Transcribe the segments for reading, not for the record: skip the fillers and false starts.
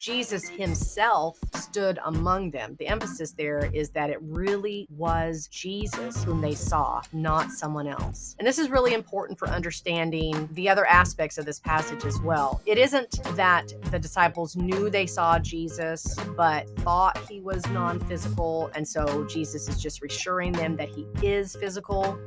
Jesus himself stood among them. The emphasis there is that it really was Jesus whom they saw, not someone else. And this is really important for understanding the other aspects of this passage as well. It isn't that the disciples knew they saw Jesus, but thought he was non-physical, and so Jesus is just reassuring them that he is physical.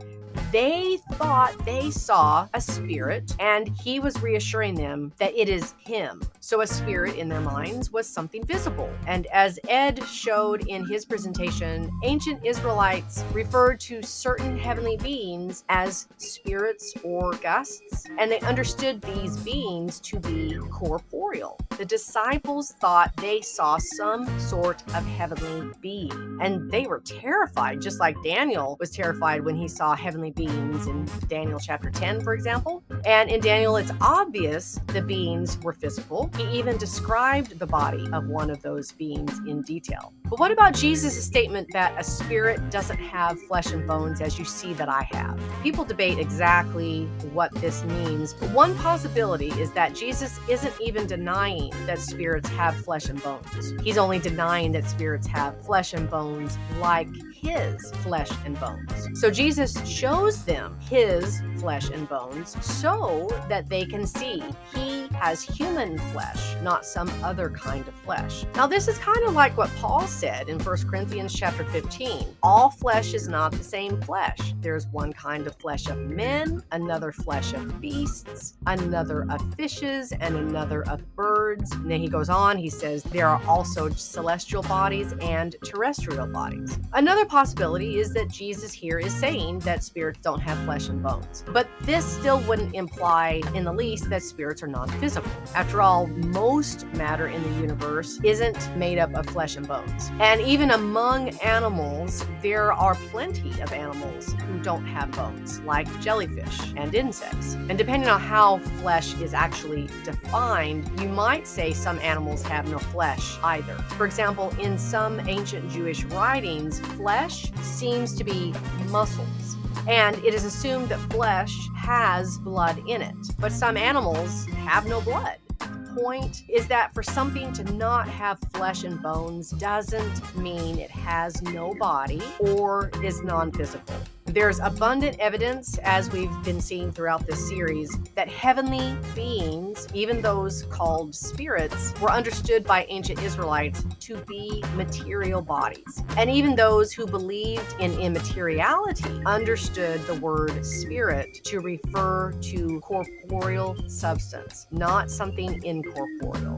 They thought they saw a spirit, and he was reassuring them that it is him. So a spirit in their minds was something visible. And as Ed showed in his presentation, ancient Israelites referred to certain heavenly beings as spirits or gusts, and they understood these beings to be corporeal. The disciples thought they saw some sort of heavenly being, and they were terrified, just like Daniel was terrified when he saw heavenly beings in Daniel chapter 10, for example. And in Daniel, it's obvious the beings were physical. He even described the body of one of those beings in detail. But what about Jesus' statement that a spirit doesn't have flesh and bones as you see that I have? People debate exactly what this means, but one possibility is that Jesus isn't even denying that spirits have flesh and bones. He's only denying that spirits have flesh and bones like his flesh and bones. So Jesus shows them his flesh and bones so that they can see he has human flesh, not some other kind of flesh. Now, this is kind of like what Paul said in 1 Corinthians chapter 15. All flesh is not the same flesh. There's one kind of flesh of men, another flesh of beasts, another of fishes, and another of birds. And then he goes on, he says there are also celestial bodies and terrestrial bodies. Another possibility is that Jesus here is saying that spirits don't have flesh and bones. But this still wouldn't imply in the least that spirits are non-physical. After all, most matter in the universe isn't made up of flesh and bones. And even among animals, there are plenty of animals who don't have bones, like jellyfish and insects. And depending on how flesh is actually defined, you might say some animals have no flesh either. For example, in some ancient Jewish writings, flesh seems to be muscles. And it is assumed that flesh has blood in it. But some animals have no blood. The point is that for something to not have flesh and bones doesn't mean it has no body or is non-physical. There's abundant evidence, as we've been seeing throughout this series, that heavenly beings, even those called spirits, were understood by ancient Israelites to be material bodies. And even those who believed in immateriality understood the word spirit to refer to corporeal substance, not something incorporeal.